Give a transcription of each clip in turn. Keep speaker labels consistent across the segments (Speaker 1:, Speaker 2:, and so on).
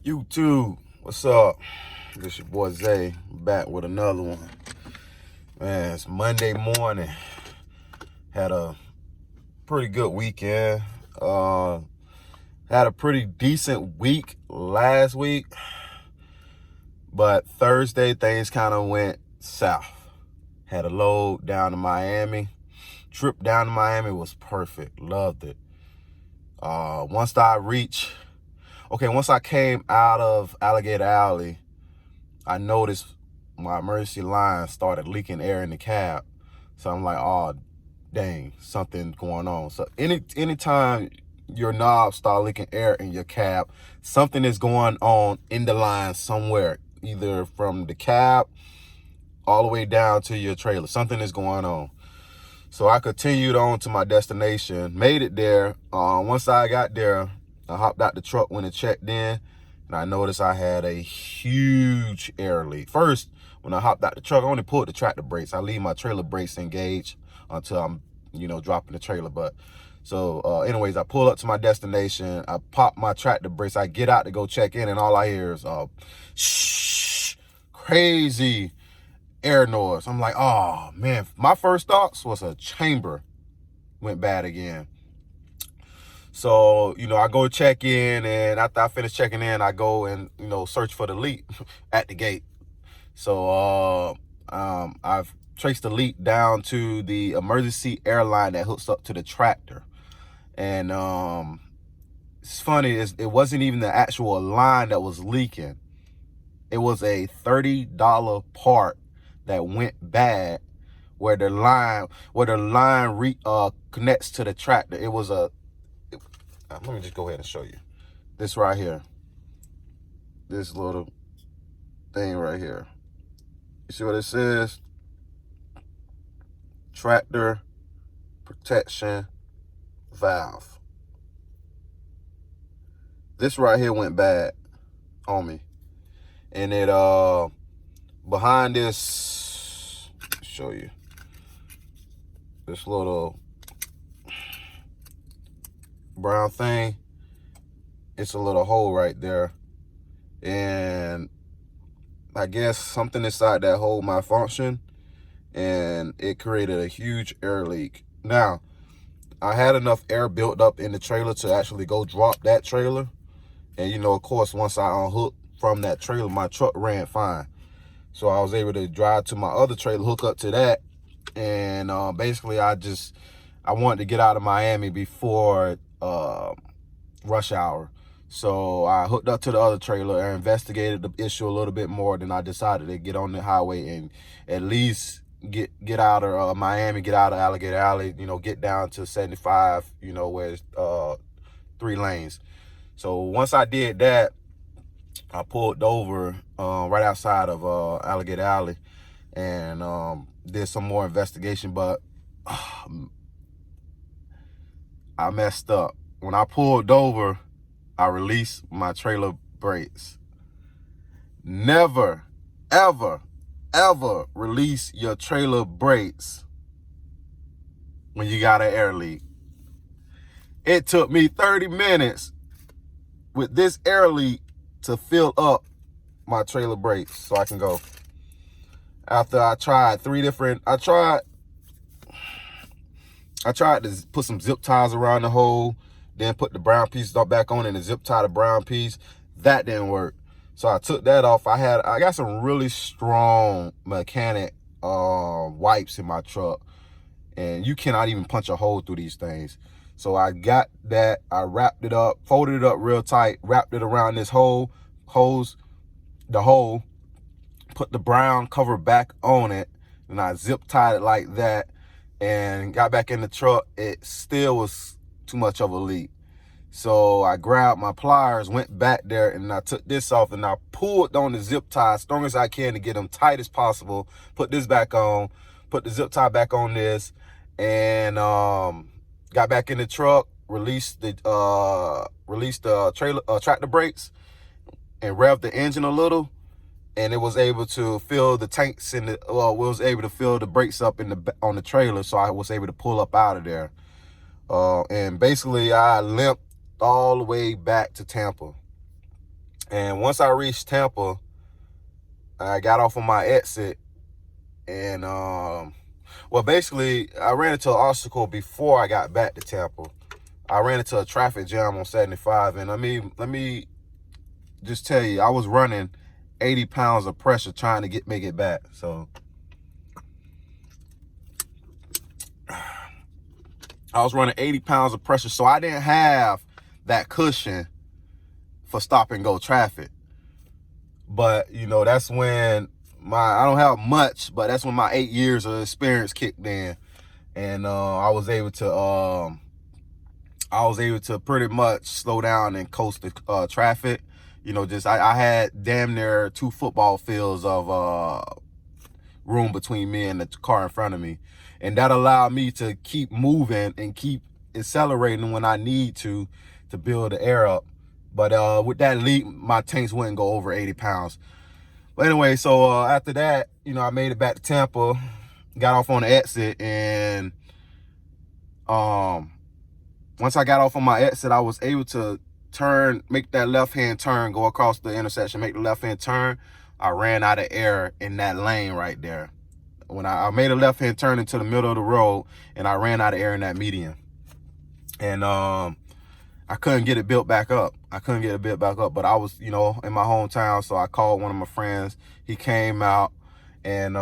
Speaker 1: YouTube, what's up? This your boy Zay, back with another one. Man, it's Monday morning. Had a pretty good weekend. Had a pretty decent week last week, but Thursday things kind of went south. Had a load down to Miami. Trip down to Miami was perfect. Loved it. Once I came out of Alligator Alley, I noticed my emergency line started leaking air in the cab. So I'm like, oh, dang, something's going on. So anytime your knobs start leaking air in your cab, something is going on in the line somewhere, either from the cab all the way down to your trailer. Something is going on. So I continued on to my destination, made it there. Once I got there, I hopped out the truck when it checked in, and I noticed I had a huge air leak. First, when I hopped out the truck, I only pulled the tractor brakes. I leave my trailer brakes engaged until I'm, dropping the trailer. But so anyways, I pull up to my destination. I pop my tractor brakes. I get out to go check in, and all I hear is shh, crazy air noise. I'm like, oh man, my first thoughts was a chamber went bad again. So, I go check in, and after I finish checking in, I go and, search for the leak at the gate. So, I've traced the leak down to the emergency air line that hooks up to the tractor. And it's funny, it wasn't even the actual line that was leaking. It was a $30 part that went bad where the line connects to the tractor. It was let me just go ahead and show you this right here. This little thing right here. You see what it says? Tractor protection valve. This right here went bad on me. And it behind this, show you this little brown thing, it's a little hole right there, and I guess something inside that hole malfunctioned, and it created a huge air leak. Now, I had enough air built up in the trailer to actually go drop that trailer, and of course, once I unhooked from that trailer, my truck ran fine. So I was able to drive to my other trailer, hook up to that, and basically I wanted to get out of Miami before rush hour. So I hooked up to the other trailer and investigated the issue a little bit more. Then I decided to get on the highway and at least get out of Miami, get out of Alligator Alley, get down to 75, where it's 3 lanes. So once I did that, I pulled over right outside of Alligator Alley and did some more investigation, but I messed up. When I pulled over, I released my trailer brakes. Never, ever, ever release your trailer brakes when you got an air leak. It took me 30 minutes with this air leak to fill up my trailer brakes so I can go. After I tried I tried to put some zip ties around the hole, then put the brown piece back on and zip tie the brown piece. That didn't work. So I took that off. I got some really strong mechanic wipes in my truck, and you cannot even punch a hole through these things. So I got that, I wrapped it up, folded it up real tight, wrapped it around this hole, put the brown cover back on it, and I zip tied it like that and got back in the truck. It still was too much of a leak. So I grabbed my pliers, went back there, and I took this off, and I pulled on the zip tie as strong as I can to get them tight as possible. Put this back on, put the zip tie back on this, and got back in the truck, released the tractor brakes, and revved the engine a little, and it was able to fill the tanks was able to fill the brakes up on the trailer, so I was able to pull up out of there. And basically I limped all the way back to Tampa. And once I reached Tampa, I got off on my exit, and well, basically, I ran into an obstacle before I got back to Tampa. I ran into a traffic jam on 75, and let me just tell you, I was running 80 pounds of pressure trying to make it back. So I was running 80 pounds of pressure, so I didn't have that cushion for stop and go traffic. But you know, that's when I don't have much, but that's when my 8 years of experience kicked in, and I was able to pretty much slow down and coast the traffic. You know, just I had damn near 2 football fields of room between me and the car in front of me, and that allowed me to keep moving and keep accelerating when I need to build the air up. But with that leap, my tanks wouldn't go over 80 pounds. But anyway, so after that, you know, I made it back to Tampa, got off on the exit, and once I got off on my exit, I was able to make that left-hand turn, go across the intersection, make the left-hand turn. I ran out of air in that lane right there. When I made a left-hand turn into the middle of the road, and I ran out of air in that median. And I couldn't get it built back up. But I was, you know, in my hometown, so I called one of my friends. He came out, and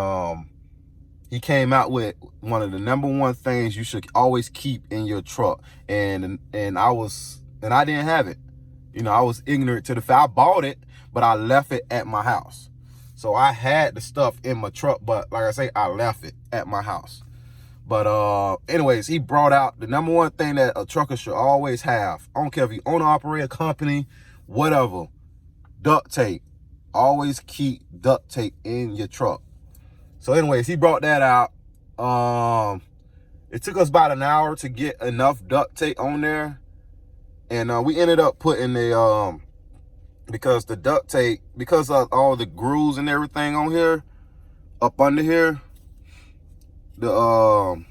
Speaker 1: he came out with one of the number one things you should always keep in your truck. And I didn't have it. You know, I was ignorant to the fact. I bought it, but I left it at my house. So I had the stuff in my truck, but like I say, I left it at my house. But anyways, he brought out the number one thing that a trucker should always have. I don't care if you own or operate a company, whatever. Duct tape. Always keep duct tape in your truck. So anyways, he brought that out. It took us about an hour to get enough duct tape on there. And we ended up putting because the duct tape, because of all the grooves and everything on here, up under here, the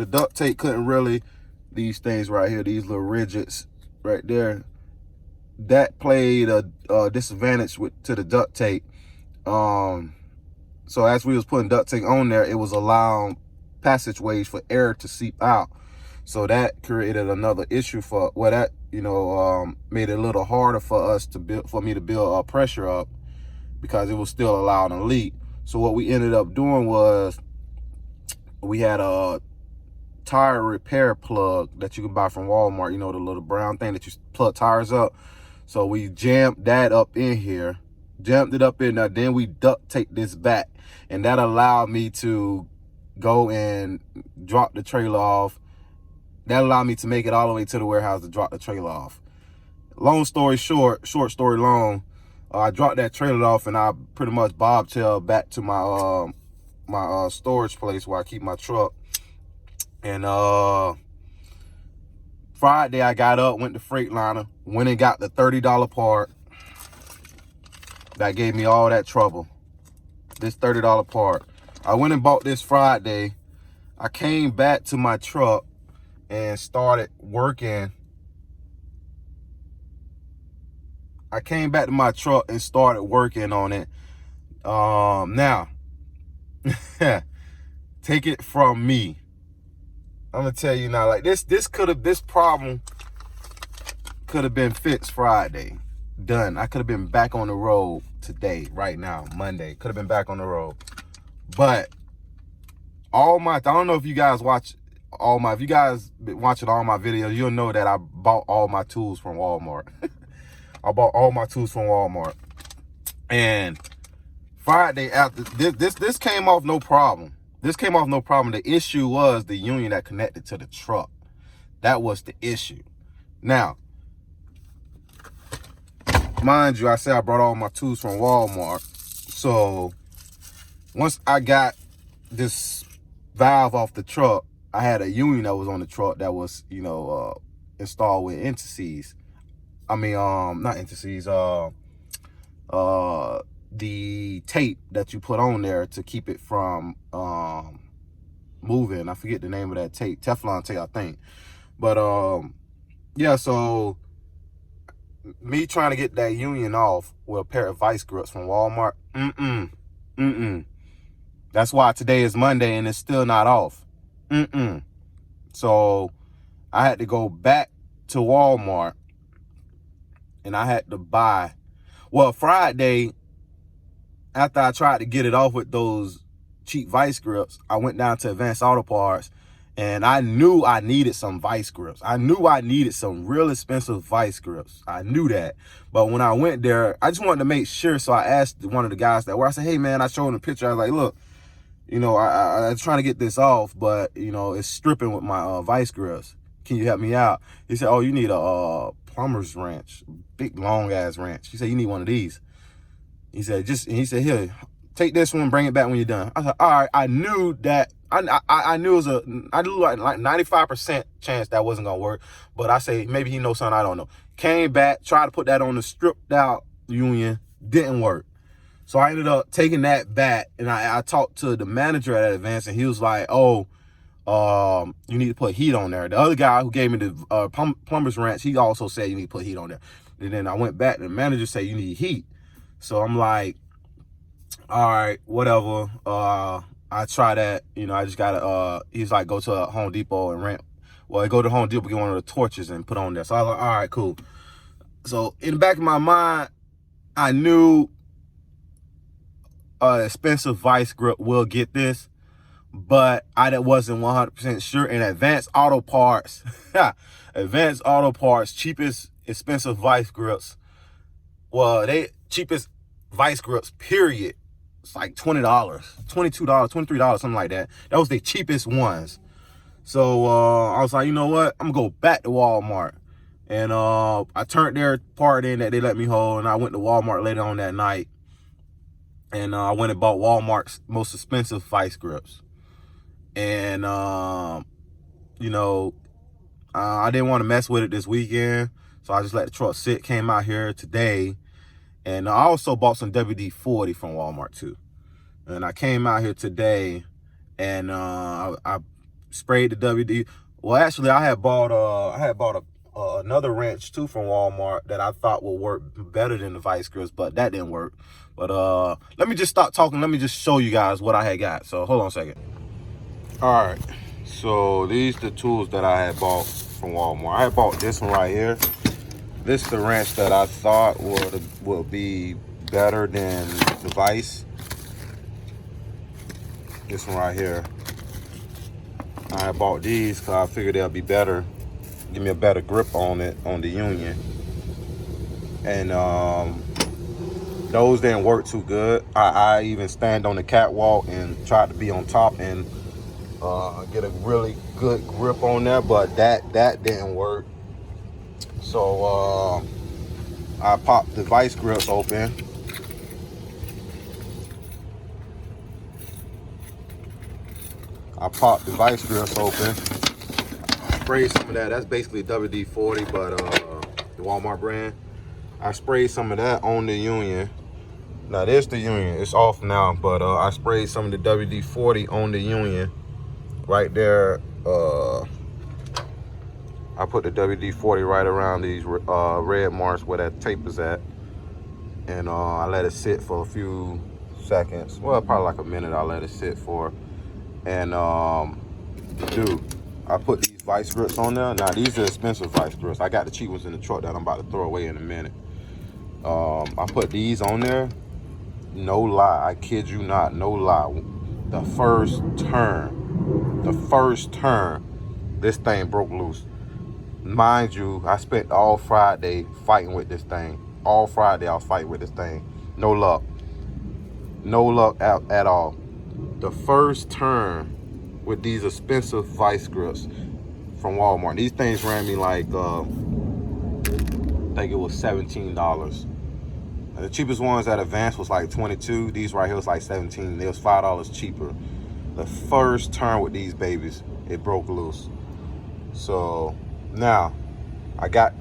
Speaker 1: duct tape couldn't really, these things right here, these little rigids right there, that played a disadvantage to the duct tape. So as we was putting duct tape on there, it was allowing passageways for air to seep out. So that created another issue that, you know, made it a little harder for me to build pressure up, because it was still allowing a leak. So what we ended up doing was, we had a tire repair plug that you can buy from Walmart, you know, the little brown thing that you plug tires up. So we jammed that up in here, jammed it up in there, then we duct taped this back, and that allowed me to go and drop the trailer off. That allowed me to make it all the way to the warehouse to drop the trailer off. Long story short, short story long, I dropped that trailer off, and I pretty much bobtailed back to my my storage place where I keep my truck. And Friday I got up, went to Freightliner, went and got the $30 part that gave me all that trouble. This $30 part. I went and bought this Friday. I came back to my truck and started working. I came back to my truck and started working on it. Now, take it from me. I'm gonna tell you now, like this problem could have been fixed Friday. Done. I could have been back on the road today, right now, Monday. Could have been back on the road. But I don't know if you guys if you guys been watching all my videos, you'll know that I bought all my tools from Walmart. I bought all my tools from Walmart. And Friday after this came off no problem. This came off no problem. The issue was the union that connected to the truck. That was the issue. Now, mind you, I said I brought all my tools from Walmart. So once I got this valve off the truck, I had a union that was on the truck that was, you know, installed with indices. I mean, not indices, the tape that you put on there to keep it from moving. I forget the name of that tape, Teflon tape, I think. But yeah, so me trying to get that union off with a pair of vice grips from Walmart. That's why today is Monday and it's still not off. So I had to go back to Walmart and I had to buy. Well, Friday, after I tried to get it off with those cheap vice grips, I went down to Advanced Auto Parts and I knew I needed some vice grips. I knew I needed some real expensive vice grips. I knew that. But when I went there, I just wanted to make sure. So I asked one of the guys that were, I said, hey man, I showed him a picture. I was like, look, you know, I'm trying to get this off, but you know, it's stripping with my vice grips. Can you help me out? He said, oh, you need a plumber's wrench, big long ass wrench. He said, you need one of these. He said, here, take this one, bring it back when you're done. I said, all right. I knew that. I knew it was I knew like 95% chance that wasn't gonna work. But I say maybe he knows something I don't know. Came back, tried to put that on the stripped out union, didn't work. So I ended up taking that back, and I talked to the manager at Advance, and he was like, oh, you need to put heat on there. The other guy who gave me the plumber's wrench, he also said you need to put heat on there. And then I went back, and the manager said you need heat. So I'm like, all right, whatever. I try that. You know, I just gotta. He's like, go to a Home Depot and rent. Well, I go to Home Depot, get one of the torches and put on there. So I was like, all right, cool. So in the back of my mind, I knew expensive vice grip will get this, but I wasn't 100% sure. And Advanced Auto Parts, Advanced Auto Parts, cheapest expensive vice grips. Well, they cheapest vice grips, period. It's like $20, $22, $23, something like that. That was the cheapest ones. So I was like, you know what? I'm gonna go back to Walmart. And I turned their part in that they let me hold, and I went to Walmart later on that night. And I went and bought Walmart's most expensive vice grips. And you know, I didn't want to mess with it this weekend, so I just let the truck sit. Came out here today. And I also bought some WD-40 from Walmart too. And I came out here today and I sprayed the WD. Well, actually, I had bought another wrench too from Walmart that I thought would work better than the vice grips, but that didn't work. But let me just stop talking. Let me just show you guys what I had got. So hold on a second. All right. So these are the tools that I had bought from Walmart. I had bought this one right here. This is the wrench that I thought would be better than the vice. This one right here. I bought these because I figured they'll be better, give me a better grip on it, on the union. And those didn't work too good. I even stand on the catwalk and tried to be on top and get a really good grip on there, but that didn't work. So I popped the vice grips open. Sprayed some of that. That's basically WD-40, but the Walmart brand. I sprayed some of that on the union. Now there's the union. It's off now, but I sprayed some of the WD-40 on the union right there. I put the WD-40 right around these red marks where that tape is at. And I let it sit for a few seconds. Well, probably like a minute I let it sit for. And dude, I put these vice grips on there. Now these are expensive vice grips. I got the cheap ones in the truck that I'm about to throw away in a minute. I put these on there. No lie, I kid you not, no lie. The first turn, this thing broke loose. Mind you, I spent all Friday fighting with this thing. All Friday I was fighting with this thing. No luck. No luck at all. The first turn with these expensive vice grips from Walmart. These things ran me like, I think it was $17. And the cheapest ones at Advance was like $22. These right here was like $17. They was $5 cheaper. The first turn with these babies, it broke loose. So now I got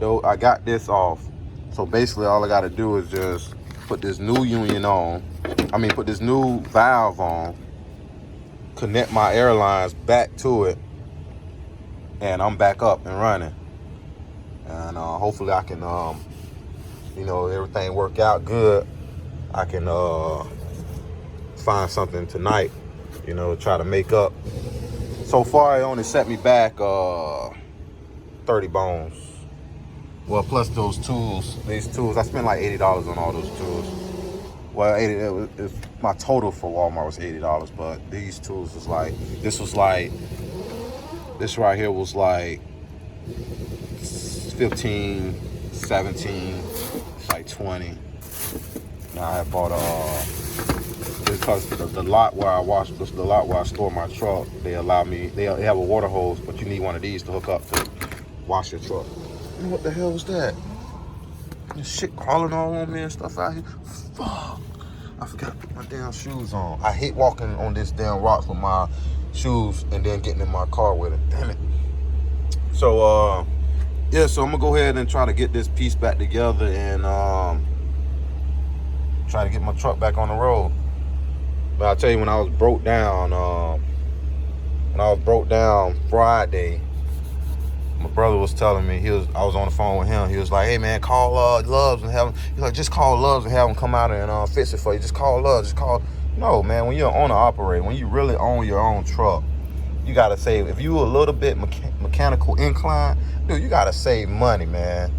Speaker 1: this off. So basically all I got to do is just put this new union on. Put this new valve on, connect my airlines back to it, and I'm back up and running. And hopefully I can you know, everything work out good, I can find something tonight, you know, try to make up. So far, it only set me back 30 bones. Well, plus those tools. These tools, I spent like $80 on all those tools. Well, my total for Walmart was $80, but these tools was like, this right here was like 15, 17, like 20. Now I have bought because the lot where I store my truck, they have a water hose, but you need one of these to hook up to wash your truck. What the hell was that? This shit crawling all on me and stuff out here. Fuck. I forgot to put my damn shoes on. I hate walking on this damn rocks with my shoes and then getting in my car with it. Damn it. So, yeah, so I'm gonna go ahead and try to get this piece back together and try to get my truck back on the road. But I'll tell you, when I was broke down Friday, my brother was telling me, I was on the phone with him. He was like, hey man, call Loves and have him. He's like, just call Loves and have him come out and fix it for you. Just call Loves. No, man, when you're an owner operator, when you really own your own truck, you gotta save. If you a little bit mechanical inclined, dude, you gotta save money, man.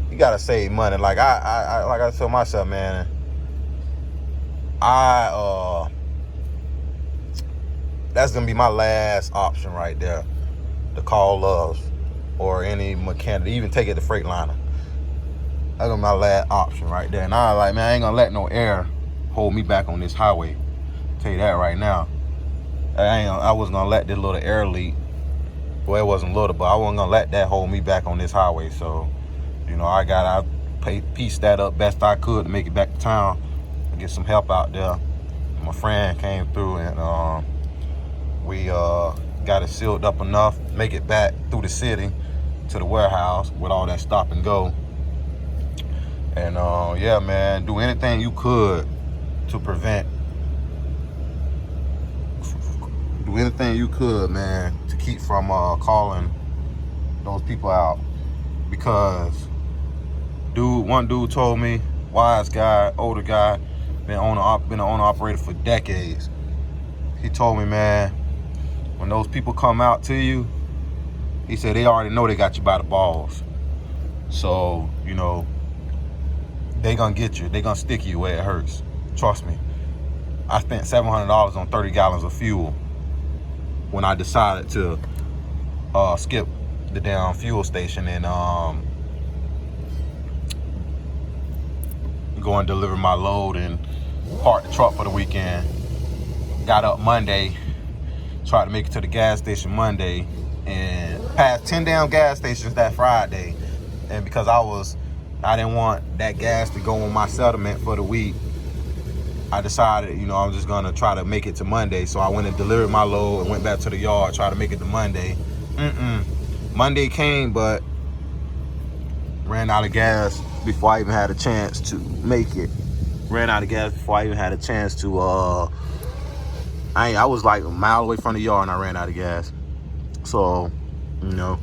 Speaker 1: You gotta save money. Like I tell myself, man, that's gonna be my last option right there, to call Loves or any mechanic, even take it to Freightliner. That's gonna be my last option right there. And I like, man, I ain't gonna let no air hold me back on this highway. I'll tell you that right now. I wasn't gonna let this little air leak. Well, it wasn't little, but I wasn't gonna let that hold me back on this highway. So, you know, I pieced that up best I could to make it back to town and get some help out there. And my friend came through and we got it sealed up enough, make it back through the city to the warehouse with all that stop and go. And yeah, man, do anything you could to prevent. Do anything you could, man, to keep from calling those people out. Because one dude told me, wise guy, older guy, been an owner operator for decades. He told me, man, when those people come out to you, he said they already know they got you by the balls. So, you know, they gonna get you. They gonna stick you where it hurts. Trust me. I spent $700 on 30 gallons of fuel when I decided to skip the damn fuel station and go and deliver my load and park the truck for the weekend. Got up Monday, tried to make it to the gas station Monday, and passed 10 damn gas stations that Friday. And because I didn't want that gas to go on my settlement for the week, I decided, you know, I'm just gonna try to make it to Monday. So I went and delivered my load and went back to the yard, tried to make it to Monday. Monday came, but ran out of gas before I even had a chance to make it. Ran out of gas before I even had a chance to, I was like a mile away from the yard and I ran out of gas. So, you know,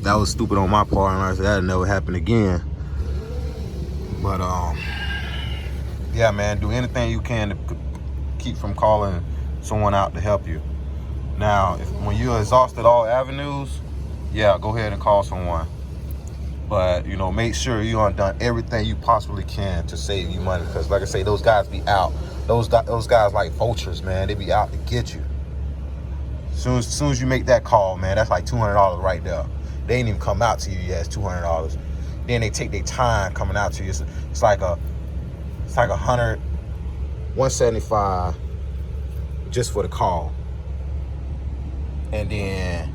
Speaker 1: that was stupid on my part, and I said that'll never happen again. But, yeah, man, do anything you can to keep from calling someone out to help you. Now, when you're exhausted all avenues, yeah, go ahead and call someone. But, you know, make sure you have done everything you possibly can to save you money. Because, like I say, those guys be out. Those guys like vultures, man. They be out to get you. As soon as you make that call, man, that's like $200 right there. They ain't even come out to you yet. It's $200. Then they take their time coming out to you. It's like $175 just for the call, and then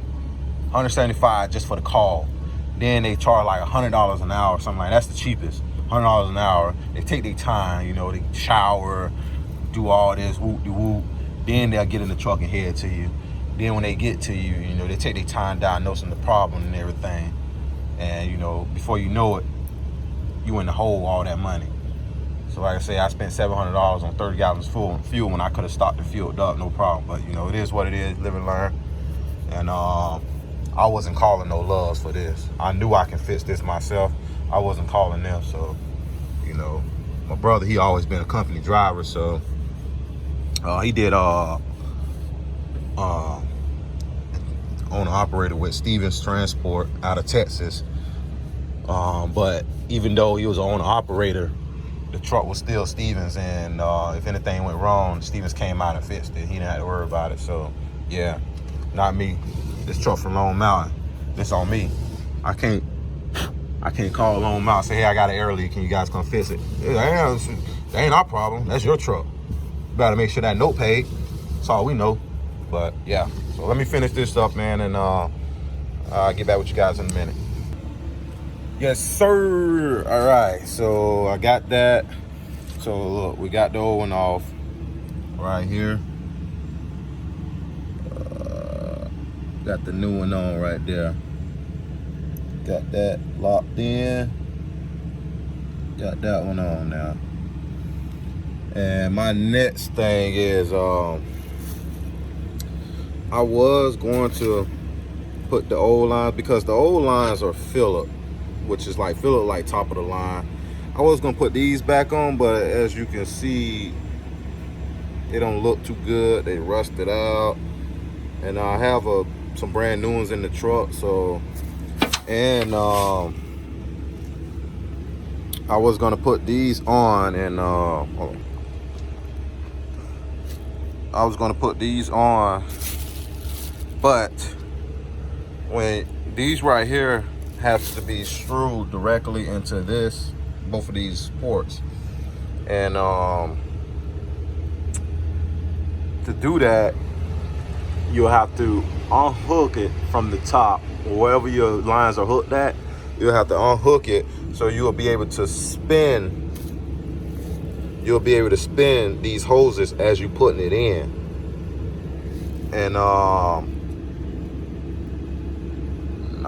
Speaker 1: $175 just for the call. Then they charge like $100 an hour or something like that. That's the cheapest. $100 an hour. They take their time, you know, they shower, do all this whoop-de-whoop. Then they'll get in the truck and head to you. Then when they get to you, you know, they take their time diagnosing the problem and everything. And, you know, before you know it, you in the hole all that money. So like I say, I spent $700 on 30 gallons full fuel when I could have stopped and filled up, no problem. But, you know, it is what it is, live and learn. And I I wasn't calling no loves for this. I knew I can fix this myself. I wasn't calling them. So, you know, my brother, he always been a company driver. So he did owner operator with Stevens Transport out of Texas. But even though he was an owner operator, the truck was still Stevens, and if anything went wrong, Stevens came out and fixed it. He didn't have to worry about it. So yeah, not me. This truck from Lone Mountain, this on me. I can't call Lone Mountain and say, hey, I got an air leak, can you guys come fix it? That ain't our problem. That's your truck. You better make sure that note paid. That's all we know. But yeah, so let me finish this up, man, and I'll get back with you guys in a minute. Yes, sir. All right, so I got that. So look, we got the old one off right here. Got the new one on right there. Got that locked in. Got that one on now. And my next thing is I was going to put the old lines, because the old lines are Phillip, which is like Phillip, like top of the line. I was gonna put these back on, but as you can see, they don't look too good. They rusted out, and I have some brand new ones in the truck. So, and I was gonna put these on, and I was gonna put these on, but when these right here has to be screwed directly into this, both of these ports, and to do that, you'll have to unhook it from the top, wherever your lines are hooked at. You'll have to unhook it, so you'll be able to spin. You'll be able to spin these hoses as you putting it in. And I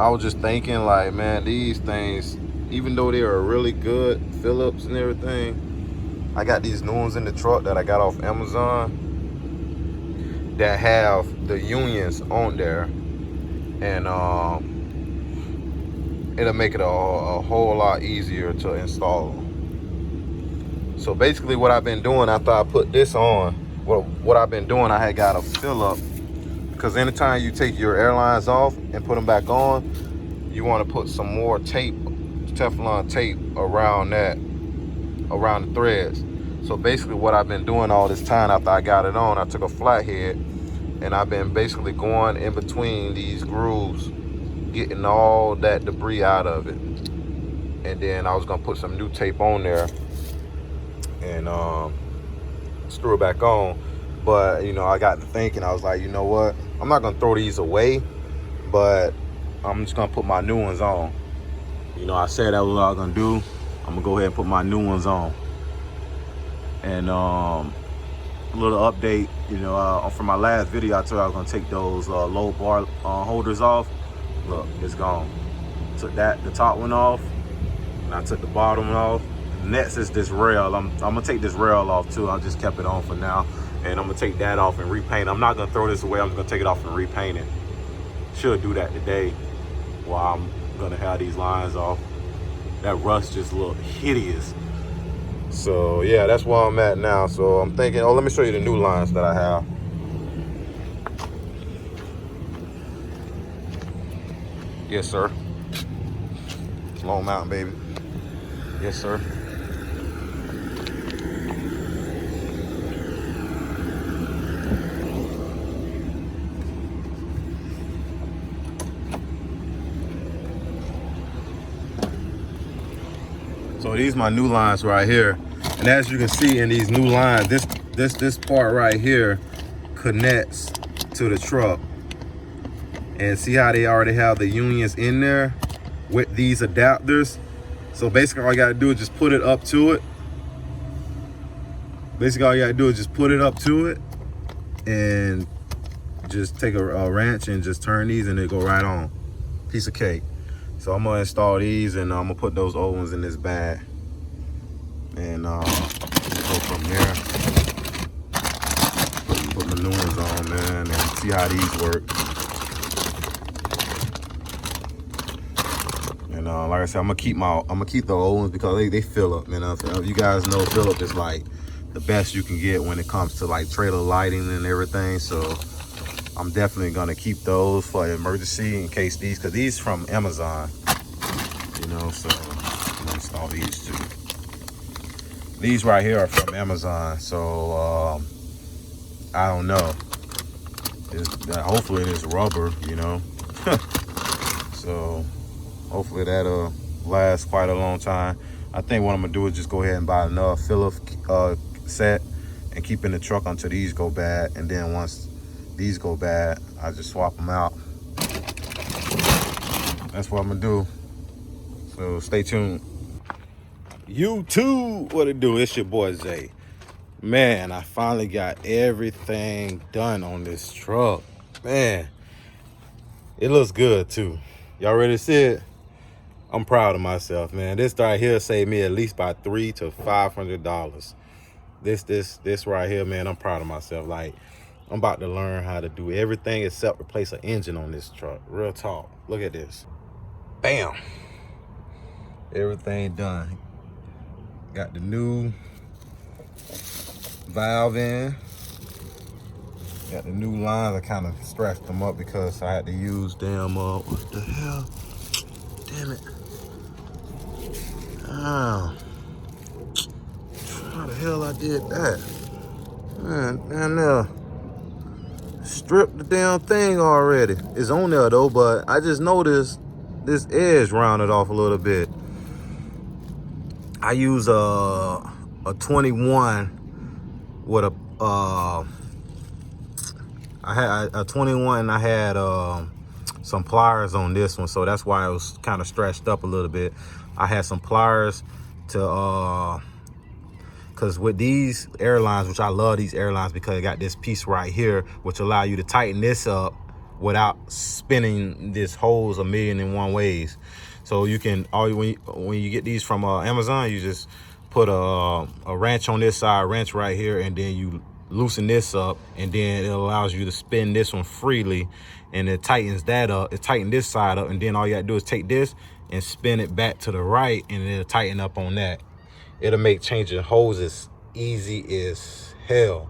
Speaker 1: was just thinking, like, man, these things, even though they are really good Phillips and everything, I got these new ones in the truck that I got off Amazon that have the unions on there, and it'll make it a whole lot easier to install them. So basically what I've been doing after I put this on, what I've been doing, I had got a Phillip, because anytime you take your airlines off and put them back on, you want to put some more tape, Teflon tape around that, around the threads. So basically what I've been doing all this time after I got it on, I took a flathead and I've been basically going in between these grooves, getting all that debris out of it. And then I was gonna put some new tape on there and screw it back on. But you know, I got to thinking, I was like, you know what, I'm not gonna throw these away, but I'm just gonna put my new ones on. You know, I said that was what I was gonna do. I'm gonna go ahead and put my new ones on. And a little update, you know, from my last video, I told you I was gonna take those low bar holders off. Look, it's gone. Took the top one off, and I took the bottom one off. Next is this rail. I'm gonna take this rail off too. I just kept it on for now, and I'm gonna take that off and repaint. I'm not gonna throw this away. I'm just gonna take it off and repaint it. Should do that today while I'm gonna have these lines off. That rust just looked hideous. So yeah, that's where I'm at now. So I'm thinking, oh, let me show you the new lines that I have. Yes, sir. Lone Mountain, baby. Yes, sir. So these are my new lines right here. And as you can see in these new lines, this part right here connects to the truck. And see how they already have the unions in there with these adapters. So basically all you gotta do is just put it up to it. Basically all you gotta do is just put it up to it and just take a wrench and just turn these and they go right on. Piece of cake. So I'm gonna install these and I'm gonna put those old ones in this bag. And go from there. Put the new ones on, man, and see how these work. like I said, I'm gonna keep the old ones because they fill up, man. You guys know fill up is like the best you can get when it comes to like trailer lighting and everything. So I'm definitely gonna keep those for emergency in case because these from Amazon, you know. So I'm gonna install these too. These right here are from Amazon, so I don't know. Hopefully it is rubber, you know. So hopefully that'll last quite a long time. I think what I'm gonna do is just go ahead and buy another filler set and keep in the truck until these go bad, and then once these go bad, I just swap them out. That's what I'm gonna do. So stay tuned. YouTube, what it do? It's your boy Zay. Man, I finally got everything done on this truck. Man, it looks good too. Y'all ready to see it? I'm proud of myself, man. This right here saved me at least by $300 to $500. This right here, man, I'm proud of myself. Like, I'm about to learn how to do everything except replace an engine on this truck. Real talk. Look at this. Bam. Everything done. Got the new valve in. Got the new lines. I kind of stretched them up because I had to use them. What the hell? Damn it. Oh. How the hell I did that? Man, stripped the damn thing already. It's on there though, but I just noticed this edge rounded off a little bit. I use a 21 with a I had a 21 and I had some pliers on this one, so that's why it was kind of stretched up a little bit. I had some pliers to because with these airlines, which I love these airlines because it got this piece right here which allow you to tighten this up without spinning this hose 1,000,001 ways. So you can, when you get these from Amazon, you just put a wrench on this side, wrench right here, and then you loosen this up, and then it allows you to spin this one freely, and it tightens that up. It tightens this side up, and then all you gotta do is take this and spin it back to the right, and it'll tighten up on that. It'll make changing hoses easy as hell.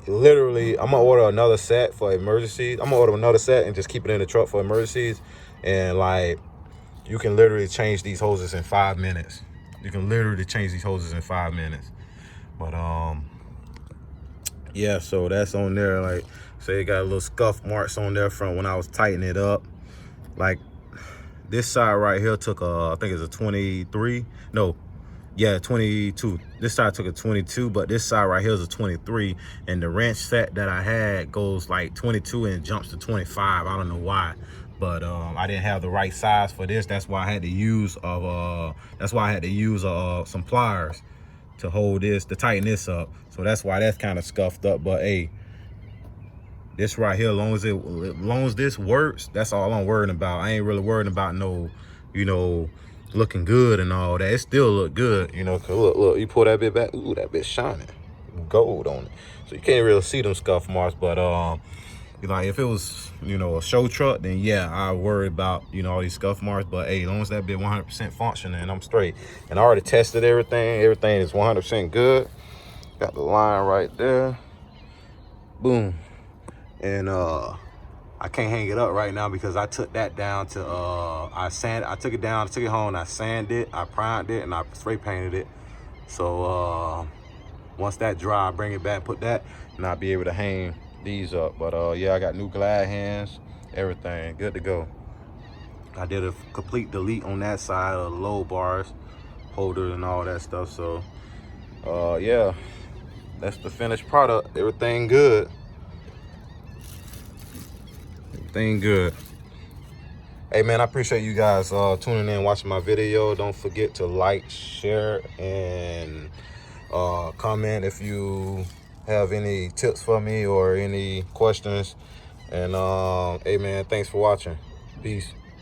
Speaker 1: Literally, I'm gonna order another set for emergencies. I'm gonna order another set and just keep it in the truck for emergencies. And like, you can literally change these hoses in 5 minutes. You can literally change these hoses in 5 minutes. But yeah, so that's on there. Like, say it got a little scuff marks on there from when I was tightening it up. Like, this side right here took a, I think it's a 23. No, yeah, 22. This side took a 22, but this side right here is a 23. And the wrench set that I had goes like 22 and jumps to 25. I don't know why, but I didn't have the right size for this. That's why I had to use some pliers to hold this, to tighten this up. So that's why that's kind of scuffed up. But hey, this right here, as long as this works, that's all I'm worried about. I ain't really worried about no, you know, looking good and all that. It still look good, you know, cause look, you pull that bit back, ooh, that bit shining, gold on it. So you can't really see them scuff marks. But you know, if it was, you know, a show truck, then yeah, I worry about, you know, all these scuff marks. But hey, as long as that bit 100% functioning, I'm straight. And I already tested everything. Everything is 100% good. Got the line right there. Boom. And I can't hang it up right now because I took that down to I took it down, I took it home, I sanded it, I primed it, and I spray painted it. So once that dry, I bring it back, put that, and I'll be able to hang these up. But yeah, I got new glad hands, everything good to go. I did a complete delete on that side of the low bars, holder and all that stuff. So yeah, that's the finished product. Everything good. Everything good. Hey man, I appreciate you guys tuning in, watching my video. Don't forget to like, share, and comment if you have any tips for me or any questions. And hey man, thanks for watching. Peace.